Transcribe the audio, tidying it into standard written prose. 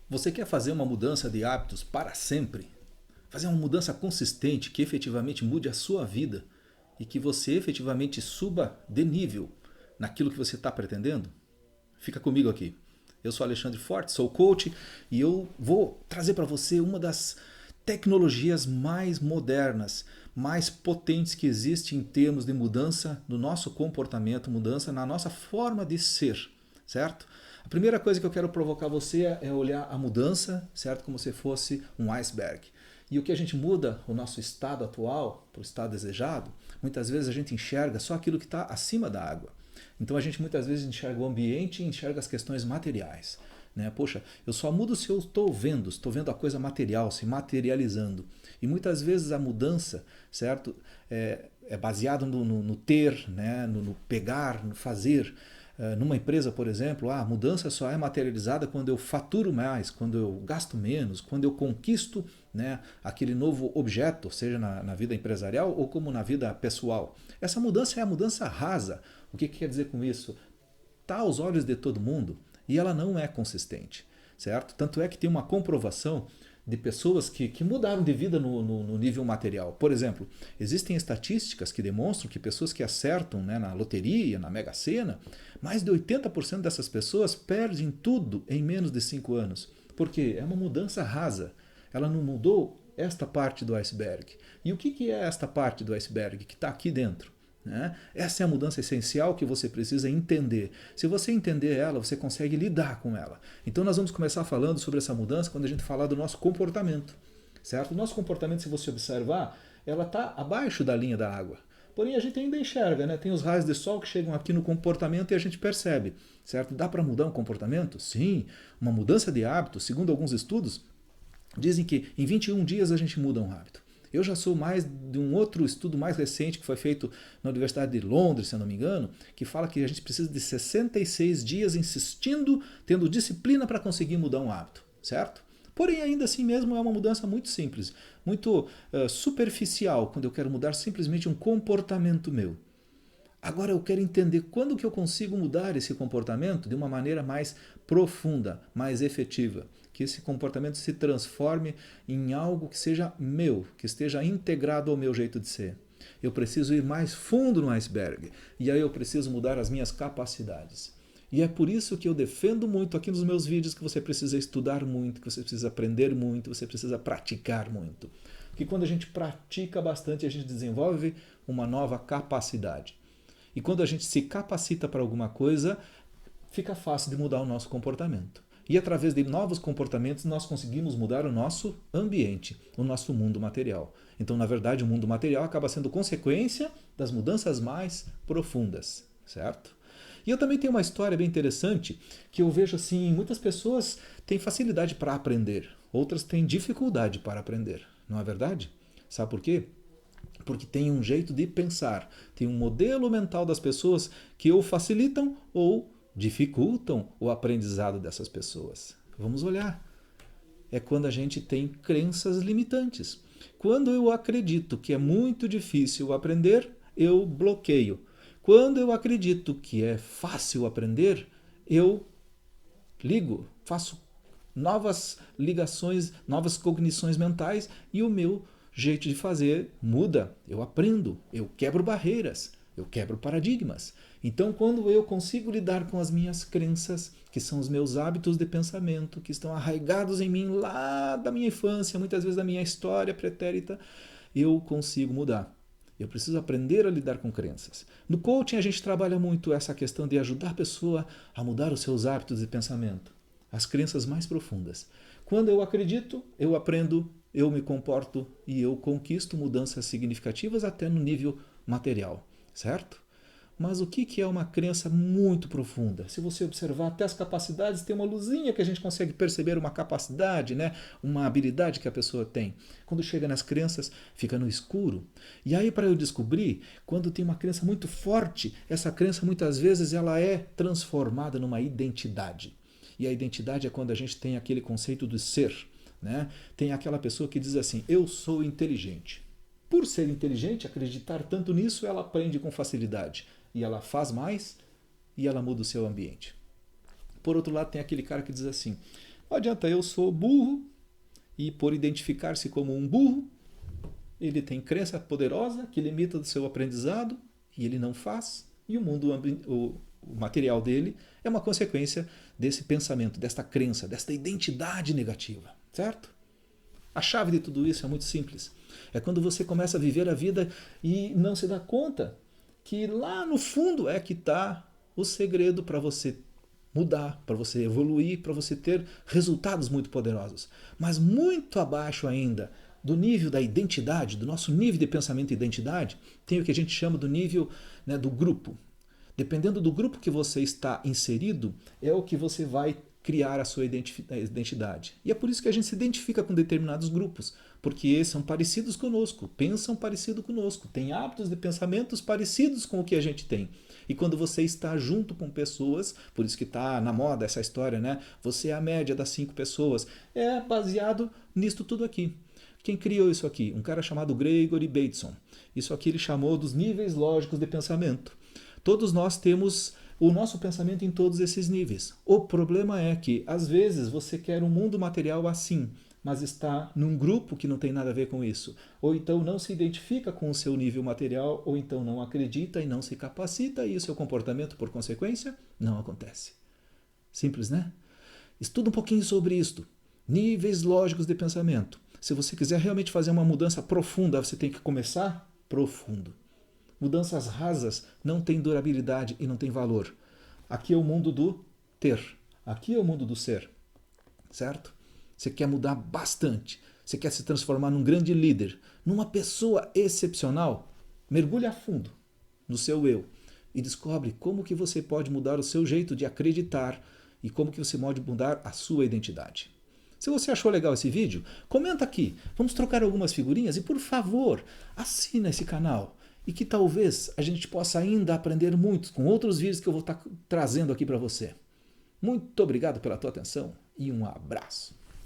Você quer fazer uma mudança de hábitos para sempre? Fazer uma mudança consistente que efetivamente mude a sua vida e que você efetivamente suba de nível naquilo que você está pretendendo? Fica comigo aqui. Eu sou Alexandre Forte, sou coach e eu vou trazer para você uma das tecnologias mais modernas, mais potentes que existe em termos de mudança no nosso comportamento, mudança na nossa forma de ser, certo? A primeira coisa que eu quero provocar você é olhar a mudança, certo? Como se fosse um iceberg. E o que a gente muda, o nosso estado atual, para o estado desejado, muitas vezes a gente enxerga só aquilo que está acima da água. Então a gente muitas vezes enxerga o ambiente e enxerga as questões materiais. Né? Poxa, eu só mudo se eu estou vendo a coisa material se materializando. E muitas vezes a mudança, certo, é baseado no ter, né? no pegar, no fazer. Numa empresa, por exemplo, a mudança só é materializada quando eu faturo mais, quando eu gasto menos, quando eu conquisto, né, aquele novo objeto, seja na vida empresarial ou como na vida pessoal. Essa mudança é a mudança rasa. O que quer dizer com isso? Está aos olhos de todo mundo e ela não é consistente, certo? Tanto é que tem uma comprovação de pessoas que mudaram de vida no nível material. Por exemplo, existem estatísticas que demonstram que pessoas que acertam, né, na loteria, na Mega Sena, mais de 80% dessas pessoas perdem tudo em menos de 5 anos. Por quê? É uma mudança rasa. Ela não mudou esta parte do iceberg. E o que é esta parte do iceberg que está aqui dentro? Né? Essa é a mudança essencial que você precisa entender. Se você entender ela, você consegue lidar com ela. Então nós vamos começar falando sobre essa mudança quando a gente falar do nosso comportamento. Certo? O nosso comportamento, se você observar, ela está abaixo da linha da água. Porém, a gente ainda enxerga, né? Tem os raios de sol que chegam aqui no comportamento e a gente percebe. Certo? Dá para mudar um comportamento? Sim. Uma mudança de hábito, segundo alguns estudos, dizem que em 21 dias a gente muda um hábito. Eu já sou mais de um outro estudo mais recente que foi feito na Universidade de Londres, se eu não me engano, que fala que a gente precisa de 66 dias insistindo, tendo disciplina para conseguir mudar um hábito, certo? Porém, ainda assim mesmo é uma mudança muito simples, muito superficial, quando eu quero mudar simplesmente um comportamento meu. Agora eu quero entender quando que eu consigo mudar esse comportamento de uma maneira mais profunda, mais efetiva. Que esse comportamento se transforme em algo que seja meu, que esteja integrado ao meu jeito de ser. Eu preciso ir mais fundo no iceberg. E aí eu preciso mudar as minhas capacidades. E é por isso que eu defendo muito aqui nos meus vídeos que você precisa estudar muito, que você precisa aprender muito, você precisa praticar muito. Porque quando a gente pratica bastante, a gente desenvolve uma nova capacidade. E quando a gente se capacita para alguma coisa, fica fácil de mudar o nosso comportamento. E através de novos comportamentos nós conseguimos mudar o nosso ambiente, o nosso mundo material. Então, na verdade, o mundo material acaba sendo consequência das mudanças mais profundas, certo? E eu também tenho uma história bem interessante que eu vejo assim, muitas pessoas têm facilidade para aprender, outras têm dificuldade para aprender, não é verdade? Sabe por quê? Porque tem um jeito de pensar, tem um modelo mental das pessoas que ou facilitam ou dificultam o aprendizado dessas pessoas. Vamos olhar. É quando a gente tem crenças limitantes. Quando eu acredito que é muito difícil aprender, eu bloqueio. Quando eu acredito que é fácil aprender, eu ligo, faço novas ligações, novas cognições mentais e o meu jeito de fazer muda. Eu aprendo, eu quebro barreiras, eu quebro paradigmas. Então, quando eu consigo lidar com as minhas crenças, que são os meus hábitos de pensamento, que estão arraigados em mim lá da minha infância, muitas vezes da minha história pretérita, eu consigo mudar. Eu preciso aprender a lidar com crenças. No coaching a gente trabalha muito essa questão de ajudar a pessoa a mudar os seus hábitos de pensamento, as crenças mais profundas. Quando eu acredito, eu aprendo, eu me comporto e eu conquisto mudanças significativas até no nível material, certo? Mas o que é uma crença muito profunda? Se você observar até as capacidades, tem uma luzinha que a gente consegue perceber uma capacidade, né? Uma habilidade que a pessoa tem. Quando chega nas crenças, fica no escuro. E aí para eu descobrir, quando tem uma crença muito forte, essa crença muitas vezes ela é transformada numa identidade. E a identidade é quando a gente tem aquele conceito do ser. Né? Tem aquela pessoa que diz assim, eu sou inteligente. Por ser inteligente, acreditar tanto nisso, ela aprende com facilidade. E ela faz mais e ela muda o seu ambiente. Por outro lado, tem aquele cara que diz assim, Não adianta, eu sou burro e por identificar-se como um burro, ele tem crença poderosa que limita o seu aprendizado e ele não faz. E o mundo, o material dele é uma consequência desse pensamento, desta crença, desta identidade negativa, certo? A chave de tudo isso é muito simples. É quando você começa a viver a vida e não se dá conta que lá no fundo é que está o segredo para você mudar, para você evoluir, para você ter resultados muito poderosos. Mas muito abaixo ainda do nível da identidade, do nosso nível de pensamento e identidade, tem o que a gente chama do nível, né, do grupo. Dependendo do grupo que você está inserido, é o que você vai criar a sua identidade. E é por isso que a gente se identifica com determinados grupos, porque eles são parecidos conosco, pensam parecido conosco, têm hábitos de pensamentos parecidos com o que a gente tem. E quando você está junto com pessoas, por isso que está na moda essa história, né? Você é a média das 5 pessoas. É baseado nisto tudo aqui. Quem criou isso aqui? Um cara chamado Gregory Bateson. Isso aqui ele chamou dos níveis lógicos de pensamento. Todos nós temos o nosso pensamento em todos esses níveis. O problema é que, às vezes, você quer um mundo material assim, mas está num grupo que não tem nada a ver com isso. Ou então não se identifica com o seu nível material, ou então não acredita e não se capacita, e o seu comportamento, por consequência, não acontece. Simples, né? Estuda um pouquinho sobre isto. Níveis lógicos de pensamento. Se você quiser realmente fazer uma mudança profunda, você tem que começar profundo. Mudanças rasas não têm durabilidade e não têm valor. Aqui é o mundo do ter. Aqui é o mundo do ser. Certo? Você quer mudar bastante. Você quer se transformar num grande líder, numa pessoa excepcional? Mergulhe a fundo no seu eu e descobre como que você pode mudar o seu jeito de acreditar e como que você pode mudar a sua identidade. Se você achou legal esse vídeo, comenta aqui. Vamos trocar algumas figurinhas e, por favor, assina esse canal. E que talvez a gente possa ainda aprender muito com outros vídeos que eu vou estar trazendo aqui para você. Muito obrigado pela tua atenção e um abraço.